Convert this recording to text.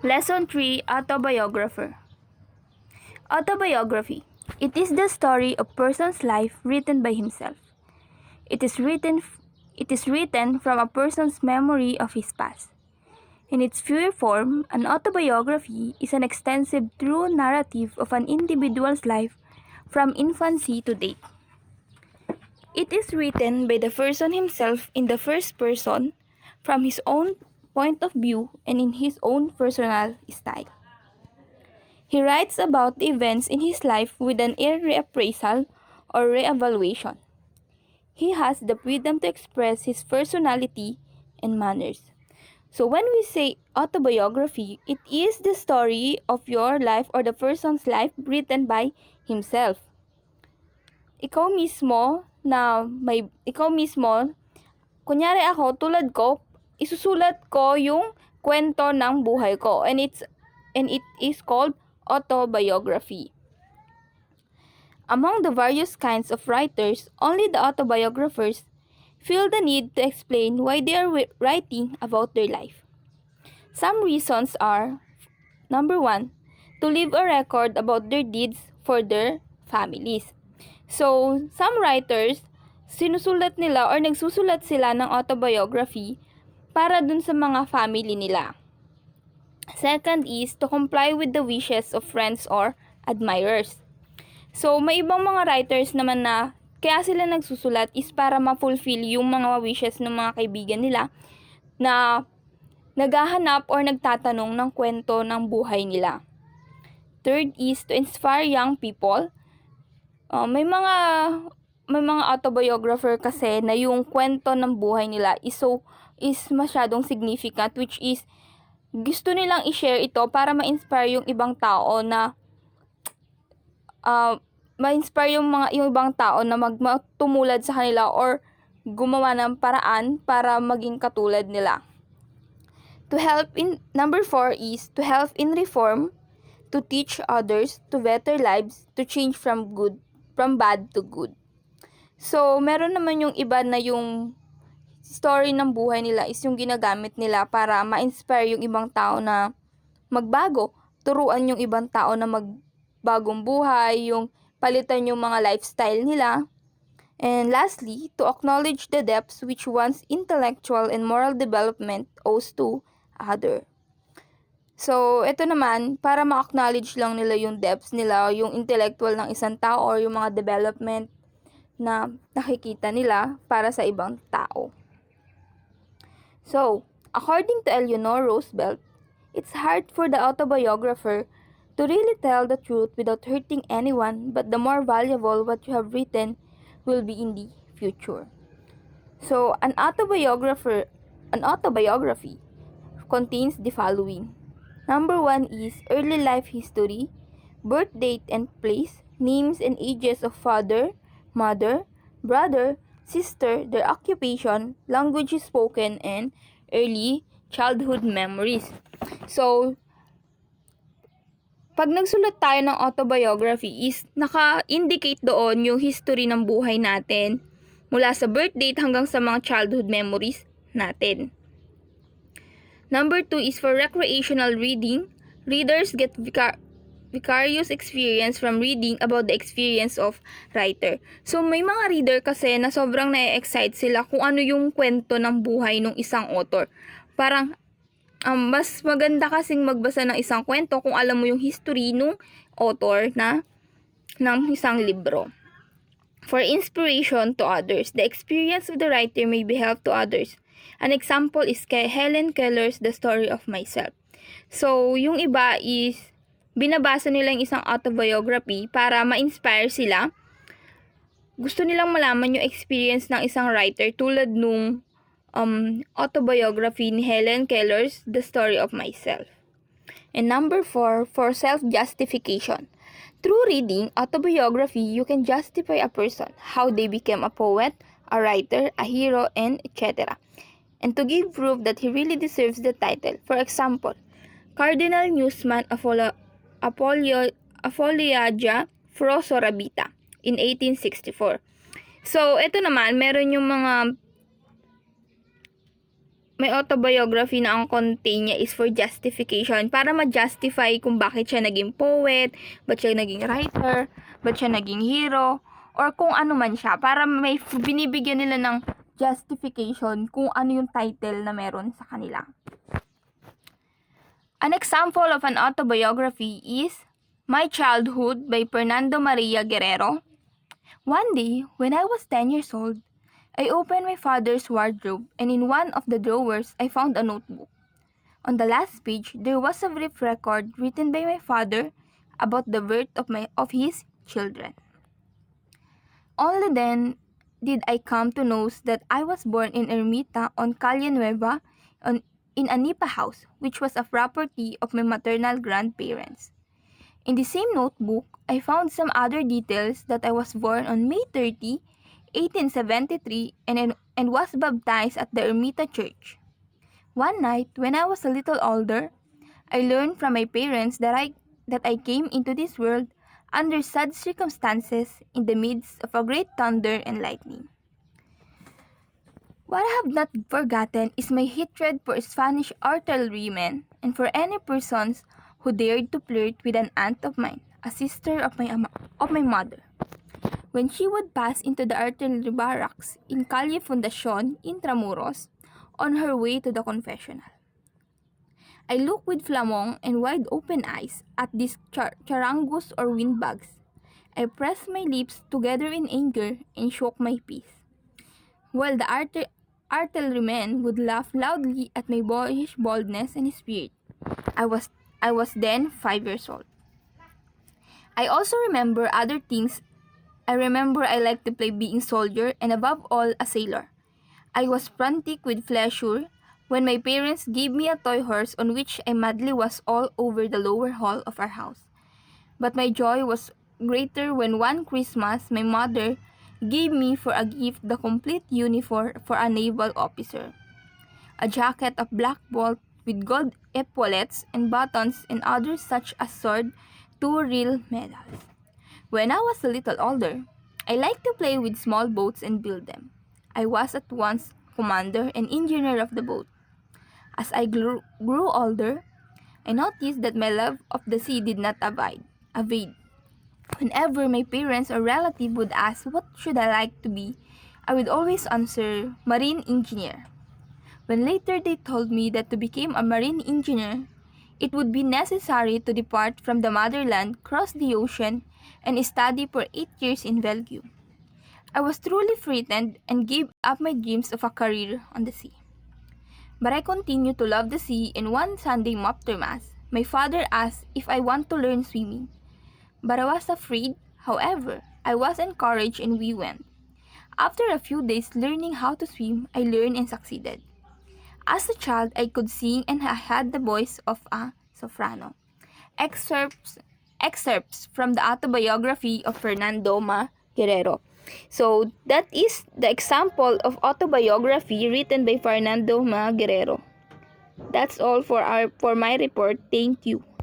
Lesson 3, Autobiographer. Autobiography. It is the story of a person's life written by himself. It is written from a person's memory of his past. In its pure form, an autobiography is an extensive true narrative of an individual's life from infancy to date. It is written by the person himself in the first person, from his own point of view and in his own personal style. He writes about the events in his life with an reappraisal or reevaluation. He has the freedom to express his personality and manners. So when we say autobiography, it is the story of your life or the person's life written by himself. Ikaw mismo, kunyari ako, tulad ko, isusulat ko yung kwento ng buhay ko, and it is called autobiography. Among the various kinds of writers, only the autobiographers feel the need to explain why they are writing about their life. Some reasons are, number 1, to leave a record about their deeds for their families. So, some writers, sinusulat nila or nagsusulat sila ng autobiography para dun sa mga family nila. Second is to comply with the wishes of friends or admirers. So, may ibang mga writers naman na kaya sila nagsusulat is para ma-fulfill yung mga wishes ng mga kaibigan nila na naghahanap or nagtatanong ng kwento ng buhay nila. Third is to inspire young people. May mga autobiographer kasi na yung kwento ng buhay nila is masyadong significant, which is gusto nilang i-share ito para ma-inspire yung ibang tao na ma-inspire yung ibang tao na magtumulad sa kanila or gumawa ng paraan para maging katulad nila. Number 4 is to help in reform, to teach others, to better lives, to change from bad to good. So, meron naman yung iba na yung story ng buhay nila is yung ginagamit nila para ma-inspire yung ibang tao na magbago, turuan yung ibang tao na magbagong buhay, yung palitan yung mga lifestyle nila. And lastly, to acknowledge the depths which one's intellectual and moral development owes to other. So, ito naman, para ma-acknowledge lang nila yung depths nila, yung intellectual ng isang tao or yung mga development na nakikita nila para sa ibang tao. So, according to Eleanor Roosevelt, it's hard for the autobiographer to really tell the truth without hurting anyone, but the more valuable what you have written will be in the future. So, an autobiography contains the following. Number 1 is early life history, birth date and place, names and ages of father, mother, brother, sister, their occupation, languages spoken, and early childhood memories. So, pag nagsulat tayo ng autobiography is naka-indicate doon yung history ng buhay natin mula sa birth date hanggang sa mga childhood memories natin. Number 2 is for recreational reading. Readers get vicarious experience from reading about the experience of writer. So, may mga reader kasi na sobrang na-excite sila kung ano yung kwento ng buhay ng isang author. Parang, mas maganda kasing magbasa ng isang kwento kung alam mo yung history ng author ng isang libro. For inspiration to others, the experience of the writer may be help to others. An example is kay Helen Keller's The Story of Myself. So, yung iba is binabasa nila yung isang autobiography para ma-inspire sila. Gusto nilang malaman yung experience ng isang writer tulad nung autobiography ni Helen Keller's The Story of Myself. And number 4, for self-justification. Through reading autobiography, you can justify a person, how they became a poet, a writer, a hero, and etc. And to give proof that he really deserves the title. For example, Cardinal Newsman Apologia Fro Sorabita in 1864. So, ito naman, meron yung may autobiography na ang content niya is for justification, para ma-justify kung bakit siya naging poet, ba't siya naging writer, ba't siya naging hero, or kung ano man siya, para may binibigyan nila ng justification kung ano yung title na meron sa kanila. An example of an autobiography is My Childhood by Fernando Maria Guerrero. One day, when I was 10 years old, I opened my father's wardrobe, and in one of the drawers I found a notebook. On the last page, there was a brief record written by my father about the birth of his children. Only then did I come to know that I was born in Ermita on Calle Nueva in a nipa house, which was a property of my maternal grandparents. In the same notebook, I found some other details that I was born on May 30, 1873 and was baptized at the Ermita Church. One night, when I was a little older, I learned from my parents that I came into this world under sad circumstances in the midst of a great thunder and lightning. What I have not forgotten is my hatred for Spanish artillerymen and for any persons who dared to flirt with an aunt of mine, a sister of my mother, when she would pass into the artillery barracks in Calle Fundacion, Intramuros, on her way to the confessional. I looked with flamong and wide-open eyes at these charangus or windbags. I pressed my lips together in anger and shook my peace, while the artillerymen would laugh loudly at my boyish boldness and spirit. I was then 5 years old. I also remember other things. I remember I liked to play being soldier and above all a sailor. I was frantic with pleasure when my parents gave me a toy horse on which I madly was all over the lower hall of our house. But my joy was greater when one Christmas my mother gave me for a gift the complete uniform for a naval officer. A jacket of black bolt with gold epaulets and buttons and others such as sword, 2 real medals. When I was a little older, I liked to play with small boats and build them. I was at once commander and engineer of the boat. As I grew older, I noticed that my love of the sea did not abide. Whenever my parents or relative would ask what should I like to be, I would always answer marine engineer. When later they told me that to become a marine engineer, it would be necessary to depart from the motherland, cross the ocean, and study for 8 years in Belgium, I was truly frightened and gave up my dreams of a career on the sea. But I continued to love the sea, and one Sunday after Mass, my father asked if I want to learn swimming. But I was afraid. However, I was encouraged and we went. After a few days learning how to swim, I learned and succeeded. As a child, I could sing and I had the voice of a soprano. Excerpts from the autobiography of Fernando Guerrero. So, that is the example of autobiography written by Fernando Guerrero. That's all for my report. Thank you.